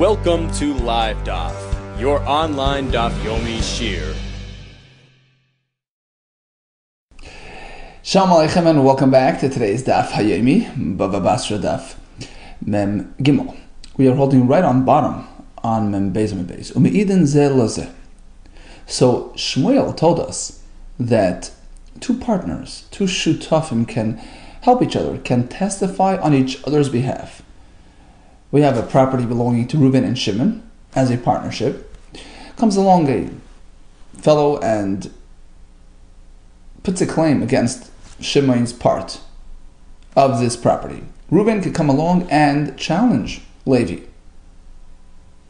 Welcome to Live DAF, your online DAF Yomi Shir. Shalom Aleichem and welcome back to today's DAF Hayomi, Bava Basra DAF Mem Gimel. We are holding right on bottom on Mem Beis Mem Beis. Umeiden ze lozeh. So Shmuel told us that two partners, two shutafim, can help each other, can testify on each other's behalf. We have a property belonging to Reuben and Shimon as a partnership. Comes along a fellow and puts a claim against Shimon's part of this property. Reuben could come along and challenge Levi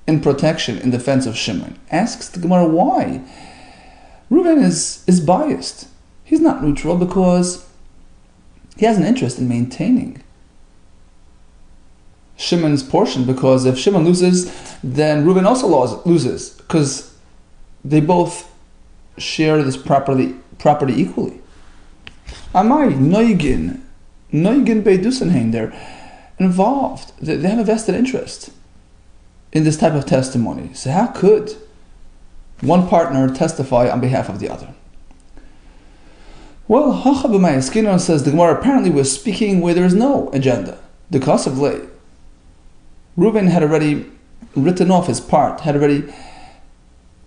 in protection, in defense of Shimon. Asks the Gemara why. Reuben is biased. He's not neutral because he has an interest in maintaining Shimon's portion, because if Shimon loses, then Reuben also loses, because they both share this property equally. Amai, Noigin Beidusenheim, they're involved. They have a vested interest in this type of testimony. So how could one partner testify on behalf of the other? Well, Hachabimai Skinner says the Gemara apparently was speaking where there is no agenda. The cause of lay. Reuben had already written off his part, had already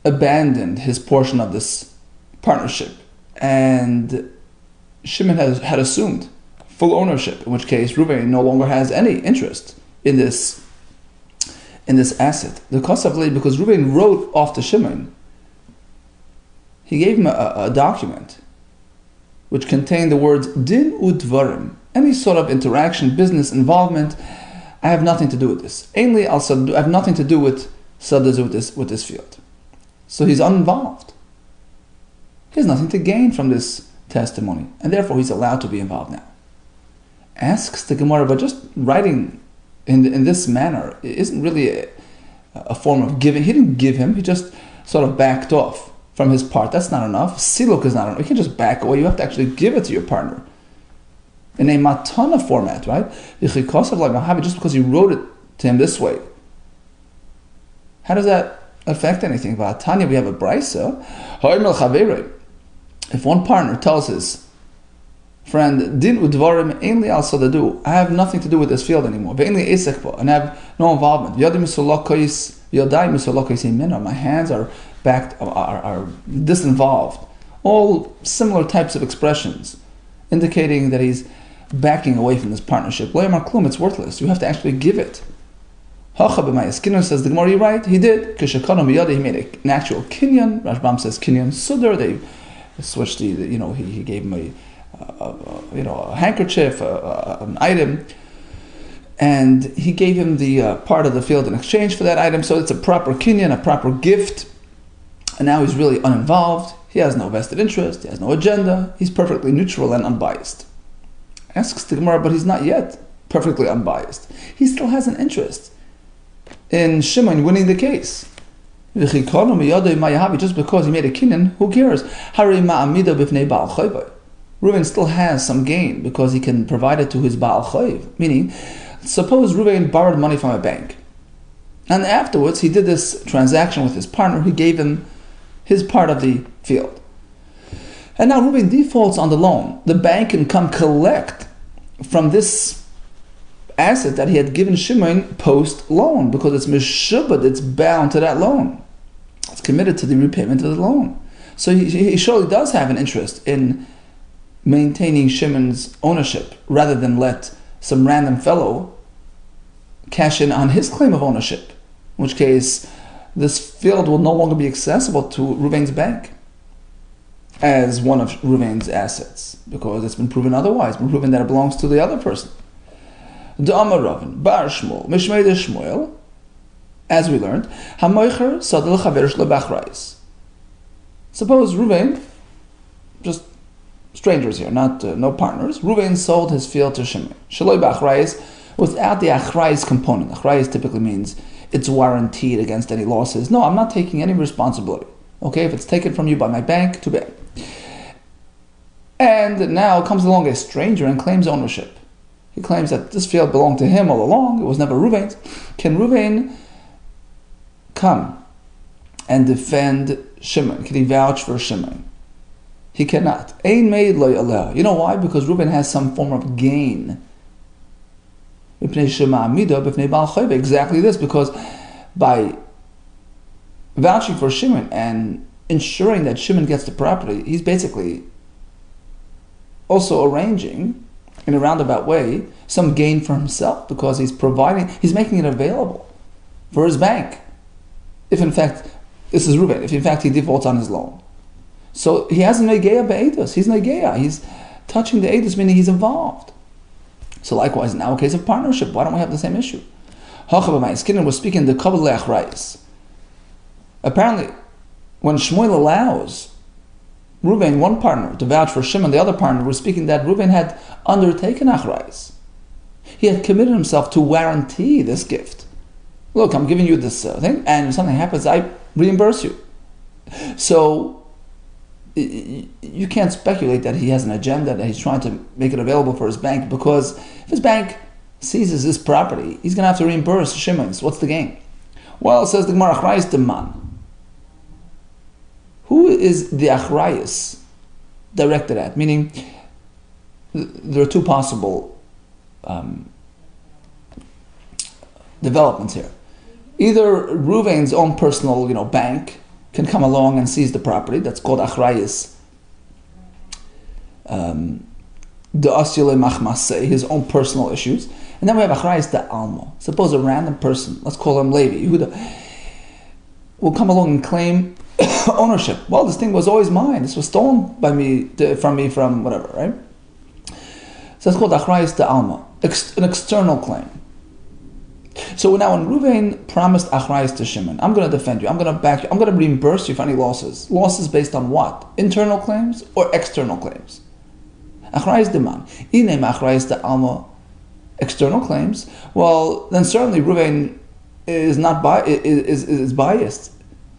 abandoned his portion of this partnership, and Shimon had assumed full ownership, in which case Reuben no longer has any interest in this asset. The cause of lay, because Reuben wrote off to Shimon, he gave him a document which contained the words din udvarim, any sort of interaction, business involvement. I have nothing to do with this. Ainly I have nothing to do with this field. So he's uninvolved. He has nothing to gain from this testimony, and therefore he's allowed to be involved now. Asks the Gemara, but just writing in this manner isn't really a form of giving. He didn't give him, he just sort of backed off from his part. That's not enough. Siluk is not enough. You can't just back away, you have to actually give it to your partner. In a matana format, right? Just because you wrote it to him this way. How does that affect anything? Tanya, we have a brisa. If one partner tells his friend, din udvarim ainli al sadadu, I have nothing to do with this field anymore, and I have no involvement. My hands are backed, are disinvolved. All similar types of expressions indicating that he's backing away from this partnership. It's worthless. You have to actually give it. Skinner says the Gemara, you're right, he did. He made an actual kinyan. Rashbam says kinyan sudar. They switched he gave him a handkerchief, an item, and he gave him the part of the field in exchange for that item. So it's a proper kinyan, a proper gift. And now he's really uninvolved. He has no vested interest. He has no agenda. He's perfectly neutral and unbiased. Asks the Gemara, but he's not yet perfectly unbiased. He still has an interest in Shimon winning the case. Just because he made a kinyan, who cares? Reuben still has some gain because he can provide it to his Baal Chayv. Meaning, suppose Reuben borrowed money from a bank, and afterwards he did this transaction with his partner. He gave him his part of the field. And now Reuben defaults on the loan. The bank can come collect from this asset that he had given Shimon post-loan, because it's mishubad, it's bound to that loan. It's committed to the repayment of the loan. So he surely does have an interest in maintaining Shimon's ownership, rather than let some random fellow cash in on his claim of ownership, in which case this field will no longer be accessible to Reuben's bank as one of Reuben's assets, because it's been proven otherwise. It's been proven that it belongs to the other person. D'amar Ravin, Bar Shmuel, Mishmei de Shmuel, as we learned, Hamoicher Sadel Chaver Shlo Bachrayis. Suppose Reuben, just strangers here, no partners. Reuben sold his field to Shimon. Shaloi Bachrayis, without the Achrayis component. Achrayis typically means it's warranted against any losses. No, I'm not taking any responsibility. Okay, if it's taken from you by my bank, too bad. And now comes along a stranger and claims ownership. He claims that this field belonged to him all along. It was never Reuben's. Can Reuben come and defend Shimon? Can he vouch for Shimon? He cannot. Ein made lo yaleh. You know why? Because Reuben has some form of gain. Exactly this, because by vouching for Shimon and ensuring that Shimon gets the property, he's basically also arranging, in a roundabout way, some gain for himself, because he's making it available for his bank. If in fact, this is Reuben, if in fact he defaults on his loan. So he has a negeya be'edus. He's negeya. He's touching the edus, meaning he's involved. So likewise, in our case of partnership, why don't we have the same issue? Skinner was speaking the kabbalah achrayis. Apparently, when Shmuel allows Reuven, one partner, to vouch for Shimon, the other partner, was speaking that Reuven had undertaken achrayis. He had committed himself to guarantee this gift. Look, I'm giving you this thing, and if something happens, I reimburse you. So you can't speculate that he has an agenda, that he's trying to make it available for his bank, because if his bank seizes this property, he's going to have to reimburse Shimon. So what's the gain? Well, it says the Gemara, achrayis de man. Who is the achrayis directed at? Meaning, there are two possible developments here. Either Reuven's own personal, bank can come along and seize the property. That's called achrayis. The asyule machmaseh, his own personal issues. And then we have achrayis de almo. Suppose a random person, let's call him Levi, Yehuda, will come along and claim ownership. Well, this thing was always mine. This was stolen from whatever, right? So it's called achrayis de almo, an external claim. So now when Reuven promised achrayis to Shimon, I'm going to defend you, I'm going to back you, I'm going to reimburse you for any losses. Losses based on what? Internal claims or external claims? Achrayis de man. Inem achrayis de almo, external claims. Well, then certainly Reuven is biased.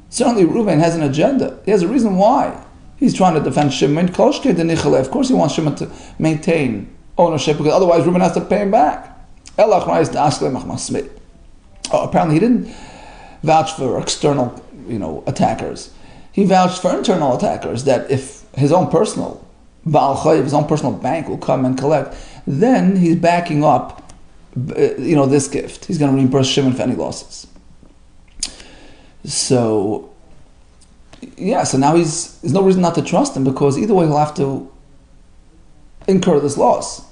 Certainly Reuven has an agenda. He has a reason why he's trying to defend Shimon. Of course he wants Shimon to maintain ownership, because otherwise Reuven has to pay him back. Apparently he didn't vouch for external, attackers. He vouched for internal attackers, that if his own personal his own personal bank will come and collect, then he's backing up, this gift. He's going to reimburse Shimon for any losses. So now there's no reason not to trust him, because either way he'll have to incur this loss.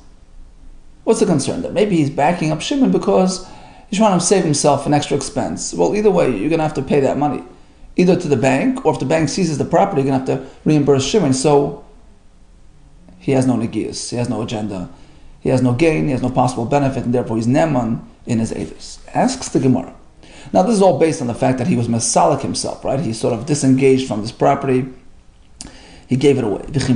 What's the concern? That maybe he's backing up Shimon because he's trying to save himself an extra expense. Well, either way, you're going to have to pay that money, either to the bank, or if the bank seizes the property, you're going to have to reimburse Shimon. So he has no negiyas, he has no agenda, he has no gain, he has no possible benefit, and therefore he's neman in his edus. Asks the Gemara. Now this is all based on the fact that he was mesalik himself, right? He sort of disengaged from this property. He gave it away. Does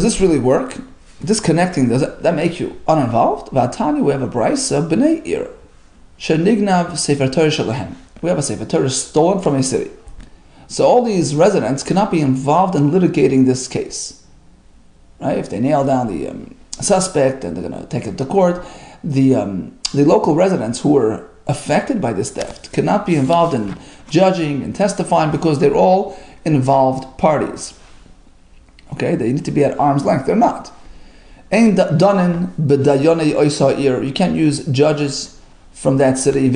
this really work? Disconnecting, does that make you uninvolved? V'atani, we have a brisa, b'nei ir, shenignav sefer Torah shalahem. We have a sefer Torah stolen from a city. So all these residents cannot be involved in litigating this case. Right? If they nail down the suspect and they're going to take it to court, the local residents who were affected by this theft cannot be involved in judging and testifying, because they're all involved parties. Okay, they need to be at arm's length. They're not. You can't use judges from that city.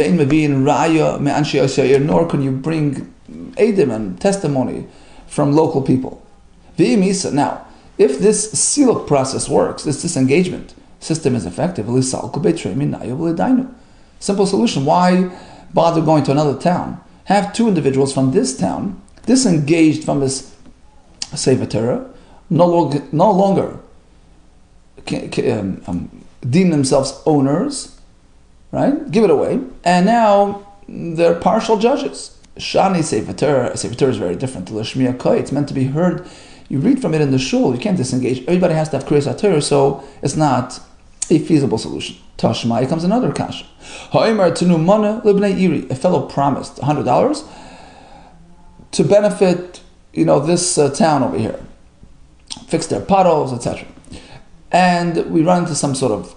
Nor can you bring edim and testimony from local people. Now, if this siluk process works, this disengagement system is effective, simple solution. Why bother going to another town? Have two individuals from this town disengaged from this Sefer Torah, no longer deem themselves owners, right? Give it away, and now they're partial judges. Shani Sefer Torah is very different to Lashmiya Koi. It's meant to be heard. You read from it in the shul. You can't disengage. Everybody has to have Kriyas HaTorah, so it's not a feasible solution. Tashma, comes another kasha. A fellow promised $100 to benefit, this town over here, fix their potholes, etc. And we run into some sort of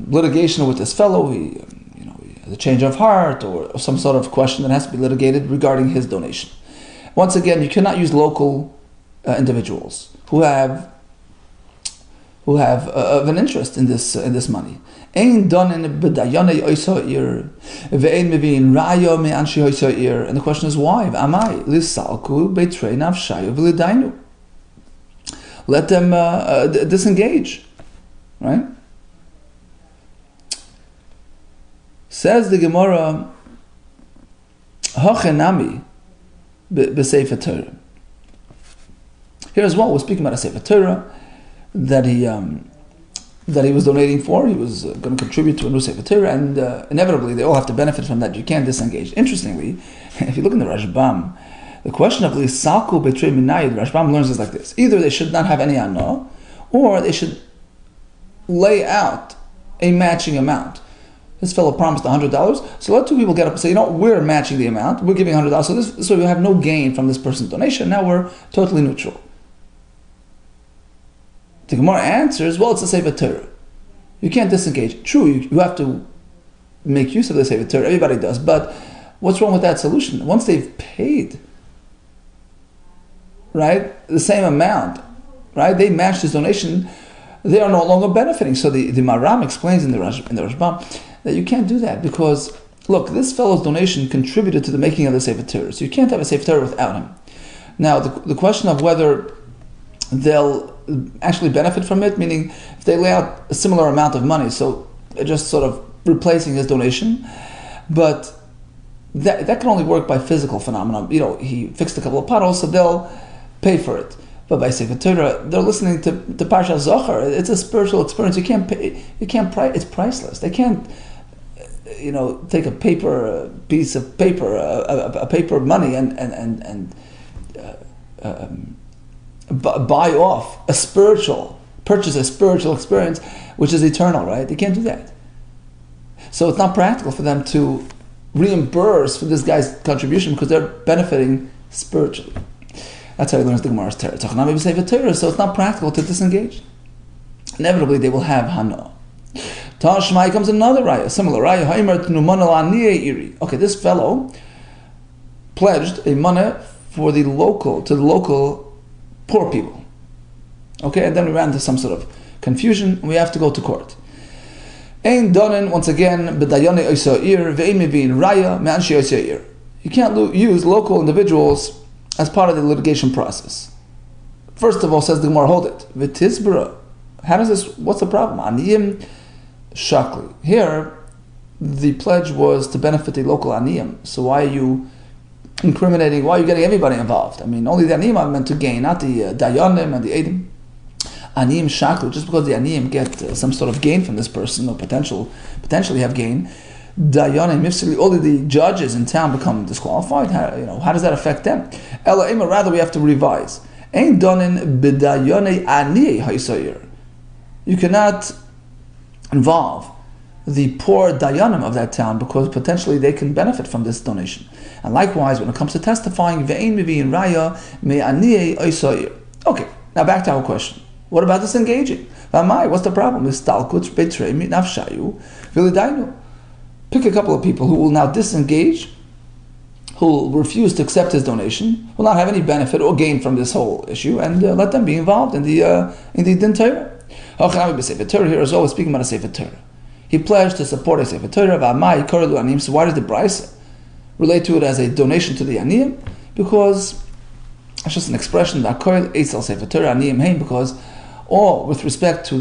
litigation with this fellow. He the change of heart or some sort of question that has to be litigated regarding his donation. Once again, you cannot use local individuals who have of an interest in this money. And the question is why? Let them disengage, right? Says the Gemara, Hachenami b'Sefer Torah. Here as well, we're speaking about a Sefer Torah that he was donating for. He was going to contribute to a new Sefer Torah, and inevitably they all have to benefit from that. You can't disengage. Interestingly, if you look in the Rashbam, the question of Lisalku Betrei Minayid, Rashbam learns is like this: either they should not have any anah, or they should lay out a matching amount. This fellow promised $100, so let two people get up and say, we're matching the amount, we're giving $100, so we have no gain from this person's donation, now we're totally neutral. The Gemara answers, it's a Sefer Torah. You can't disengage. True, you have to make use of the Sefer Torah, everybody does, but what's wrong with that solution? Once they've paid, right, the same amount, right, they matched his donation, they are no longer benefiting. So the Maram explains in the Rashbam that you can't do that because, look, this fellow's donation contributed to the making of the Sefer Torah, so you can't have a Sefer Torah without him. Now, the question of whether they'll actually benefit from it, meaning if they lay out a similar amount of money, so they're just sort of replacing his donation, but that can only work by physical phenomena. He fixed a couple of potholes, so they'll pay for it. But by Sefer Torah, they're listening to Parsha Zohar. It's a spiritual experience. You can't pay. It's priceless. They can't, take a piece of paper, a paper money, and buy off purchase a spiritual experience, which is eternal, right? They can't do that. So it's not practical for them to reimburse for this guy's contribution because they're benefiting spiritually. That's how he learns the Gemara's Torah. So it's not practical to disengage. Inevitably, they will have Hana. Tashmai comes another raya, similar raya. Okay, this fellow pledged a money to the local poor people. Okay, and then we ran into some sort of confusion. We have to go to court. Ein donen, once again, b'dayane oisa'ir ve'im mivin raya me'anshi oisa'ir. You can't use local individuals as part of the litigation process. First of all, says the Gemara, hold it. V'tizbra. How does this? What's the problem? Aniyim shakli. Here, the pledge was to benefit the local aniyim. So why are you incriminating? Why are you getting everybody involved? I mean, only the aniyim are meant to gain, not the dayanim and the edim. Aniyim shaklu. Just because the aniyim get some sort of gain from this person, or potentially have gain, dayanim mifsili, only the judges in town become disqualified. How does that affect them? Ela rather we have to revise. Ein donin b'dayane aniyei haysayir. You cannot involve the poor dayanim of that town because potentially they can benefit from this donation. And likewise, when it comes to testifying, ve'ein mivi'in raya me'aniyei haysayir. Okay, now back to our question. What about disengaging? What's the problem? Pick a couple of people who will now disengage, who will refuse to accept his donation, will not have any benefit or gain from this whole issue, and let them be involved in the Din Torah. Here is always speaking about a Sefer Torah. He pledged to support a Sefer Torah. So why does the Brisa relate to it as a donation to the Aniyim? Because it's just an expression that because all with respect to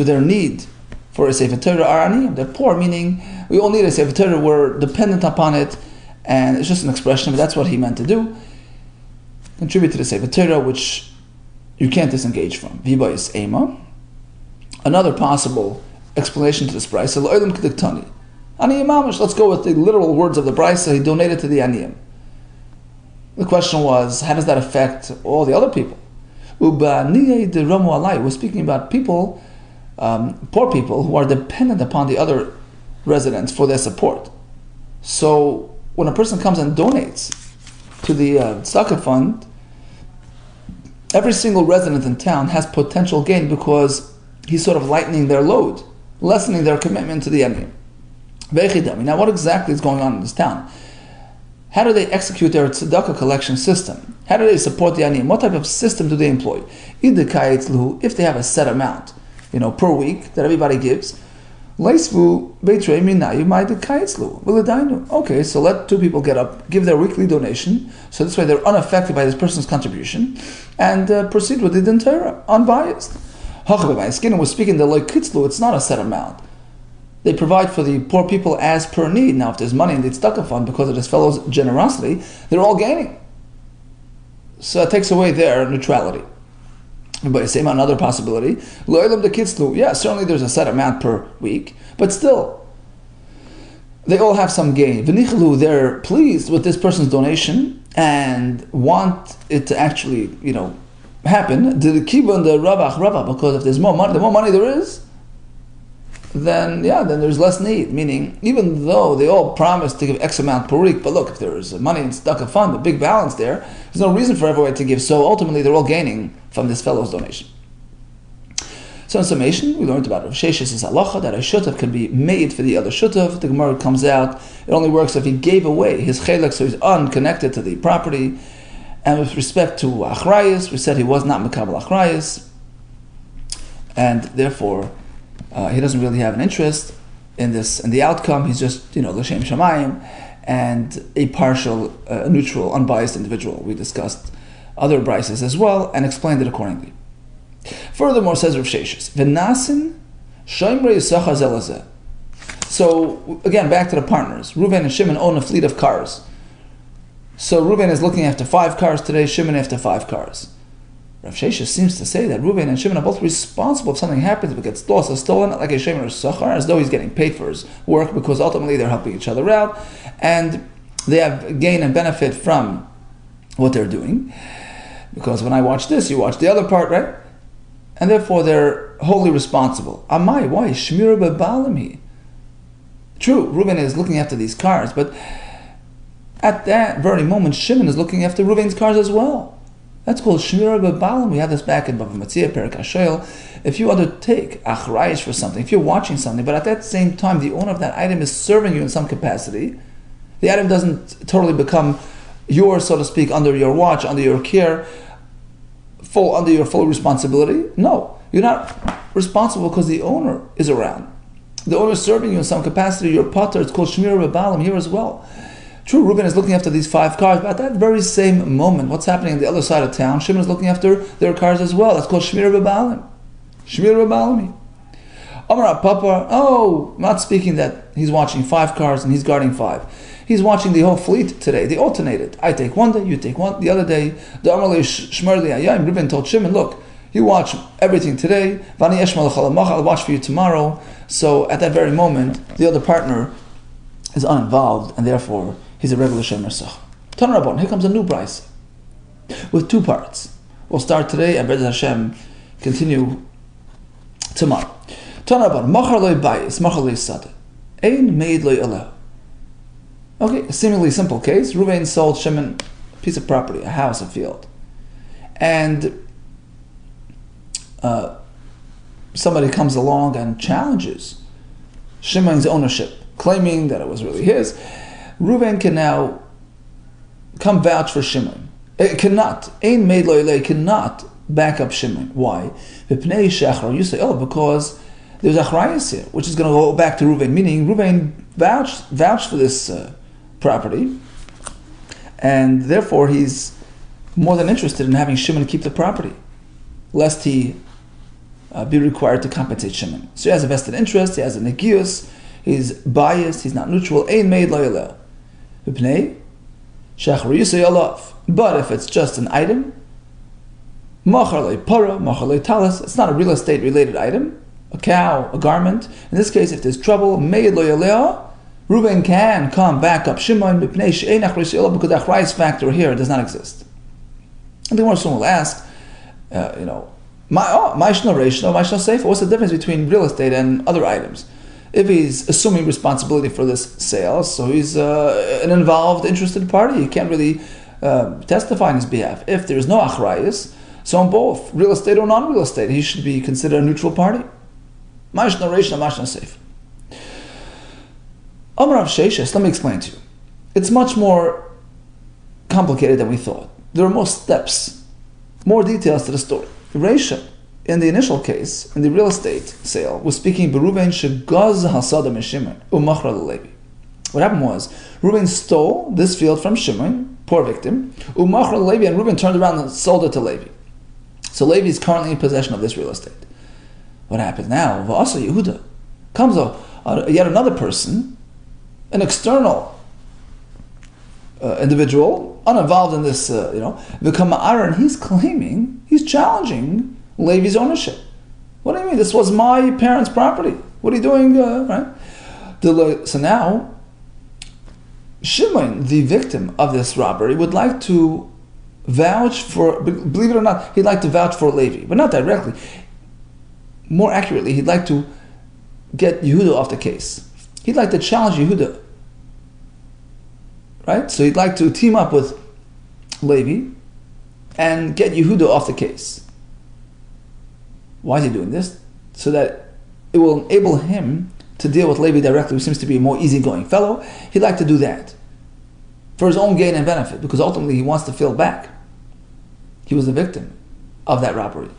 their need for a Sefer Torah are aniyim. They're poor, meaning we all need a Sefer Torah, we're dependent upon it, and it's just an expression, but that's what he meant to do. Contribute to the Sefer Torah, which you can't disengage from. Viba is Ema. Another possible explanation to this Brisa, L'olam k'diktani. Aniyim mamash, let's go with the literal words of the Brisa, he donated to the Aniyim. The question was, how does that affect all the other people? We're speaking about people, poor people who are dependent upon the other residents for their support. So when a person comes and donates to the tzedakah fund, every single resident in town has potential gain because he's sort of lightening their load, lessening their commitment to the enemy. Now, what exactly is going on in this town? How do they execute their tzedakah collection system? How do they support the aniyim? What type of system do they employ? If they have a set amount, per week that everybody gives, okay, so let two people get up, give their weekly donation, so this way they're unaffected by this person's contribution, and proceed with the din Torah, unbiased. Skinner was speaking the loikitzlu, it's not a set amount. They provide for the poor people as per need. Now, if there's money in the tzedakah fund because of this fellow's generosity, they're all gaining. So it takes away their neutrality. But same another possibility. Yeah, certainly there's a set amount per week, but still, they all have some gain. They're pleased with this person's donation and want it to actually, happen. Because if there's more money, the more money there is, then there's less need. Meaning, even though they all promise to give X amount per week, but look, if there is money in tzedakah fund, a big balance there, there's no reason for everyone to give. So ultimately, they're all gaining from this fellow's donation. So in summation, we learned about Rav Shesh's halacha that a shutav can be made for the other shutav. The Gemara comes out, it only works if he gave away his chelek, so he's unconnected to the property. And with respect to achrayus, we said he was not mekabel achrayus, and therefore he doesn't really have an interest in this, in the outcome. He's just, l'shem shamayim, and a partial, neutral, unbiased individual. We discussed other brises as well and explained it accordingly. Furthermore, says Rav Sheshes, V'nasin shoymrei yisachar zelazeh. So again, back to the partners. Reuven and Shimon own a fleet of cars. So Reuven is looking after 5 cars today, Shimon after 5 cars. Rav Sheshes seems to say that Reuven and Shimon are both responsible if something happens, if it gets lost or stolen, like a shomer yisachar, as though he's getting paid for his work, because ultimately they're helping each other out, and they have gain and benefit from what they're doing. Because when I watch this, you watch the other part, right? And therefore they're wholly responsible. Amai, why? Shmira bebalami. True, Reuven is looking after these cars, but at that very moment, Shimon is looking after Reuven's cars as well. That's called Shmira bebalam. We have this back in Bava Basra, Perik HaShoel. If you undertake achrayus for something, if you're watching something, but at that same time the owner of that item is serving you in some capacity, the item doesn't totally become yours, so to speak, under your watch, under your care, under your full responsibility. No, you're not responsible because the owner is around. The owner is serving you in some capacity. You're potter. It's called Shmira bebalam here as well. True, Reuben is looking after these 5 cars, but at that very same moment, what's happening on the other side of town, Shimon is looking after their cars as well. That's called Shmira bebalam. Shmira bebalami. Amar Papa, not speaking that he's watching 5 cars and he's guarding 5. He's watching the whole fleet today. They alternated. I take one day, you take one the other day. The Amalei Shmerli Ayayim, Reuben told Shimon, look, you watch everything today, Vani Eshmal I'll watch for you tomorrow. So at that very moment, the other partner is uninvolved, and therefore he's a regular Shomer Sach. Tan Rabban, here comes a new brisa with 2 parts. We'll start today and B'ez Hashem continue tomorrow. Tan Rabban, Machar loy bayis, Machar loy sadeh, Ein meid loy eleh. Okay, a seemingly simple case. Reuven sold Shimon a piece of property, a house, a field, and somebody comes along and challenges Shimon's ownership, claiming that it was really his. Reuven can now come vouch for Shimon. It cannot. Ein meid lo eleh cannot back up Shimon. Why? Because there's achrayus here, which is going to go back to Reuven, meaning Reuven vouched for this property, and therefore he's more than interested in having Shimon keep the property, lest he be required to compensate Shimon. So he has a vested interest, he has a negius, he's biased, he's not neutral. Ein meid lo eleh. But if it's just an item, machar le para, machar le talis, it's not a real estate related item, a cow, a garment. In this case, if there's trouble, meid lo eleh, Reuven can come back up Shimon because the achrayus factor here does not exist. And the Gemara soon will ask, what's the difference between real estate and other items? If he's assuming responsibility for this sale, so he's an involved, interested party, he can't really testify on his behalf. If there is no achrayus, so on both real estate or non-real estate, he should be considered a neutral party. Amar Rav Sheshes, let me explain to you. It's much more complicated than we thought. There are more steps, more details to the story. Reisha, in the initial case, in the real estate sale, was speaking Beruven shegaz hasada mishimon umachra leLevi. What happened was, Reuben stole this field from Shimon, poor victim, umachra leLevi, and Reuben turned around and sold it to Levi. So Levi is currently in possession of this real estate. What happens now? V'asa Yehuda comes yet another person, an external individual, uninvolved in this, become ma'ar, and he's challenging Levi's ownership. What do you mean? This was my parents' property. What are you doing? Right? So now, Shimon, the victim of this robbery, would like to vouch for, believe it or not, he'd like to vouch for Levi, but not directly. More accurately, he'd like to get Yehuda off the case. He'd like to challenge Yehuda. Right? So he'd like to team up with Levi and get Yehuda off the case. Why is he doing this? So that it will enable him to deal with Levi directly, who seems to be a more easygoing fellow. He'd like to do that for his own gain and benefit, because ultimately he wants to feel back. He was a victim of that robbery.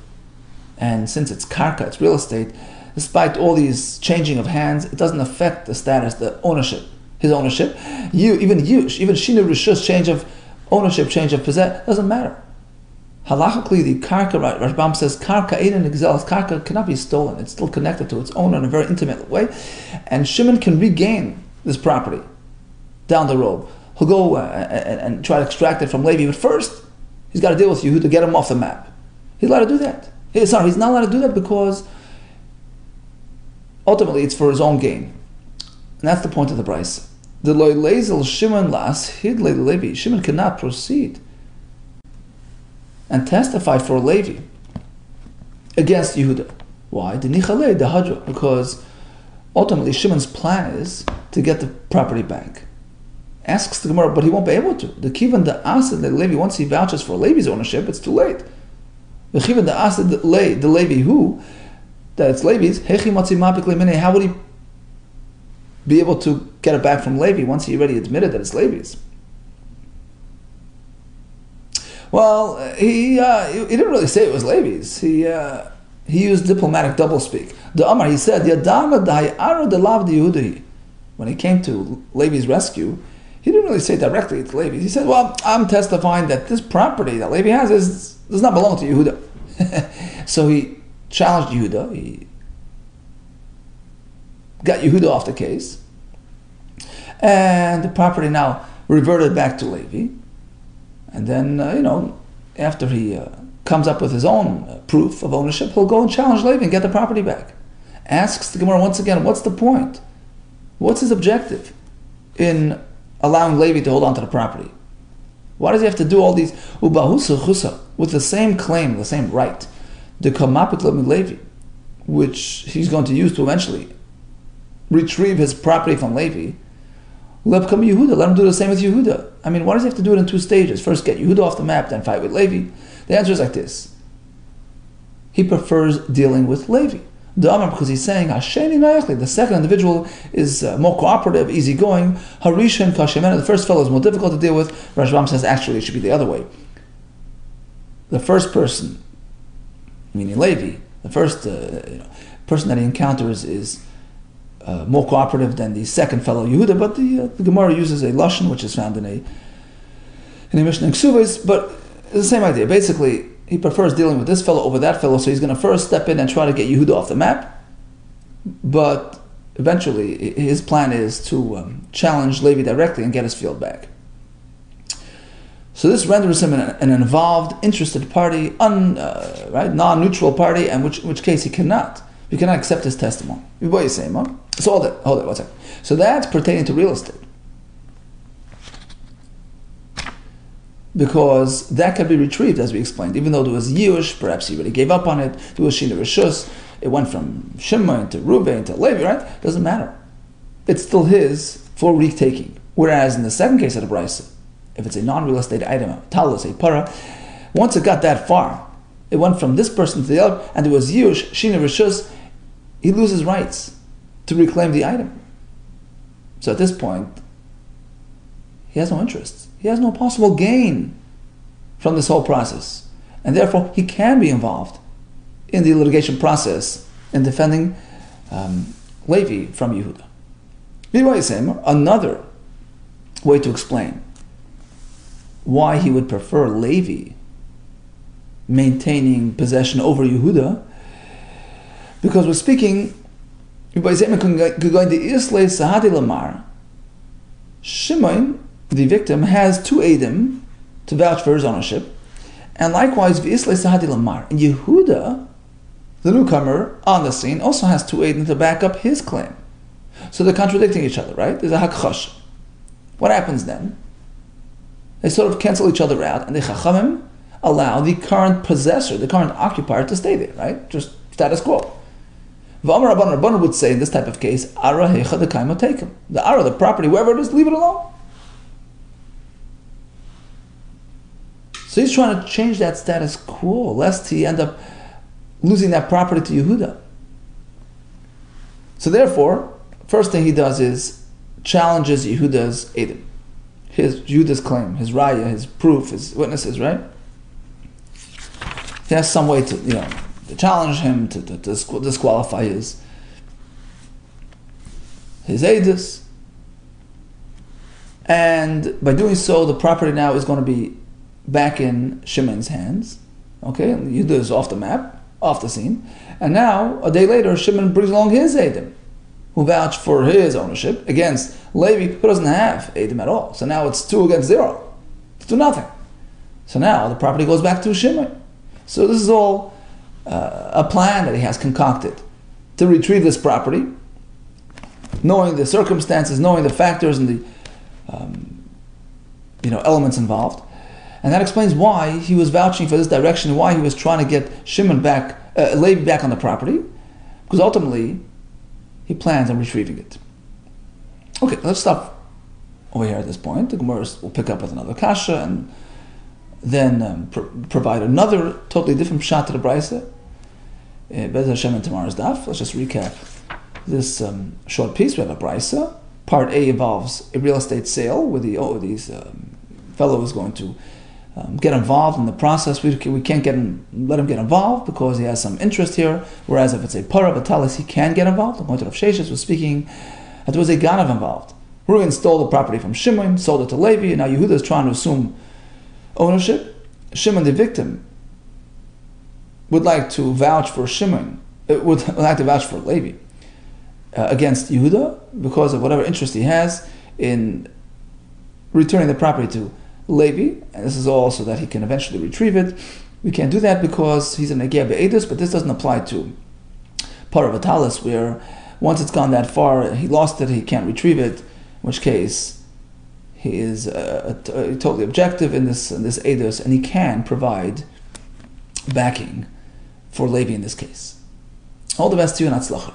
And since it's karka, it's real estate, despite all these changing of hands, it doesn't affect the status, the ownership, his ownership. Even Shinu Rishus, change of ownership, change of possession, doesn't matter. Halachically, the karka, Rashbam says, karka ein exels, karka cannot be stolen. It's still connected to its owner in a very intimate way. And Shimon can regain this property down the road. He'll go and try to extract it from Levi, but first, he's got to deal with Yehuda to get him off the map. He's allowed to do that. He's not allowed to do that because ultimately it's for his own gain. And that's the point of the Brisa. The loy lezel Shimon las hid Levi. Shimon cannot proceed and testify for Levi against Yehuda. Why? Because ultimately Shimon's plan is to get the property back. Asks the Gemara, but he won't be able to. The kivan the asid Levi, once he vouches for Levi's ownership, it's too late. The kivan the asid the Levi who that it's Levi's. How would he be able to get it back from Levi once he already admitted that it's Levi's? Well, he didn't really say it was Levi's. He used diplomatic doublespeak. The Amar, he said, when he came to Levi's rescue, he didn't really say directly it's Levi's. He said, well, I'm testifying that this property that Levi has does not belong to Yehuda. So he challenged Yehuda. He got Yehuda off the case. And the property now reverted back to Levi. And then, after he comes up with his own proof of ownership, he'll go and challenge Levi and get the property back. Asks the Gemara once again, what's the point? What's his objective in allowing Levi to hold on to the property? Why does he have to do all these ubahusa with the same claim, the same right, the kamapik Levi, which he's going to use to eventually retrieve his property from Levi? Let him do the same with Yehuda. I mean, why does he have to do it in two stages? First get Yehuda off the map, then fight with Levi. The answer is like this. He prefers dealing with Levi. Because he's saying, the second individual is more cooperative, easygoing. Harishan Kashemena, the first fellow is more difficult to deal with. Rashbam says actually it should be the other way. The first person, meaning Levi, the first person that he encounters is more cooperative than the second fellow Yehuda, but the Gemara uses a lashon which is found in a Mishnah in Ksuvos, but it's the same idea. Basically, he prefers dealing with this fellow over that fellow, so he's going to first step in and try to get Yehuda off the map, but eventually his plan is to challenge Levi directly and get his field back. So this renders him an involved, interested party, non-neutral party, and in which case you cannot accept his testimony. What are you saying, Mom? So hold it, 1 second. So that's pertaining to real estate. Because that can be retrieved, as we explained. Even though there was Yush, perhaps he already gave up on it. There was Shina Rishus. It went from Shimon to Reuben to Levi, right? Doesn't matter. It's still his for retaking. Whereas in the second case of the Brisa, if it's a non-real estate item, talus, a para, once it got that far, it went from this person to the other, and there was Yush, Shina Rishus, he loses rights to reclaim the item. So at this point, he has no interest. He has no possible gain from this whole process. And therefore, he can be involved in the litigation process in defending Levi from Yehuda. Another way to explain why he would prefer Levi maintaining possession over Yehuda, because we're speaking, Shimon, the victim, has two Eidim to vouch for his ownership, and likewise, and Yehuda, the newcomer on the scene, also has two Eidim to back up his claim. So they're contradicting each other, right? There's a hakchash. What happens then? They sort of cancel each other out, and the Chachamim allow the current possessor, the current occupier, to stay there, right? Just status quo. V'amar Rabban would say in this type of case, Ara hecha dekaima take him. The Ara, the property, wherever it is, leave it alone. So he's trying to change that status quo, lest he end up losing that property to Yehuda. So therefore, first thing he does is challenges Yehuda's Eidim, Yehuda's claim, his raya, his proof, his witnesses, right? He has some way to, to challenge him, to disqualify his Eidus. And by doing so, the property now is going to be back in Shimon's hands. Okay, Yehuda is off the map, off the scene. And now, a day later, Shimon brings along his Eidim, who vouch for his ownership against Levi, who doesn't have Eidim at all. So now it's 2 against 0. It's 2-0. So now the property goes back to Shimon. So this is all a plan that he has concocted to retrieve this property, knowing the circumstances, knowing the factors and the elements involved. And that explains why he was vouching for this direction, why he was trying to get Shimon back, Levi back on the property, because ultimately he plans on retrieving it. Okay, let's stop over here at this point. The Gemara will pick up with another kasha and then provide another totally different pshat to the Brisa. Bez Hashem in tomorrow's DAF. Let's just recap this short piece. We have a Brisa. Part A involves a real estate sale where these fellow is going to get involved in the process. We can't let him get involved because he has some interest here. Whereas if it's a para v'talis, he can get involved. The point of Sheshes was speaking that there was a ganav involved. Reuven stole the property from Shimon, sold it to Levi, and now Yehuda is trying to assume ownership. Shimon, the victim, would like to vouch for Shimon, would like to vouch for Levi against Yehuda because of whatever interest he has in returning the property to Levi, and this is all so that he can eventually retrieve it. We can't do that because he's an Negea Be'edus, but this doesn't apply to Paravatalis, where once it's gone that far, he lost it, he can't retrieve it, in which case he is totally objective in this Edus, and he can provide backing for Levi in this case. All the best to you, and Hatzlacha.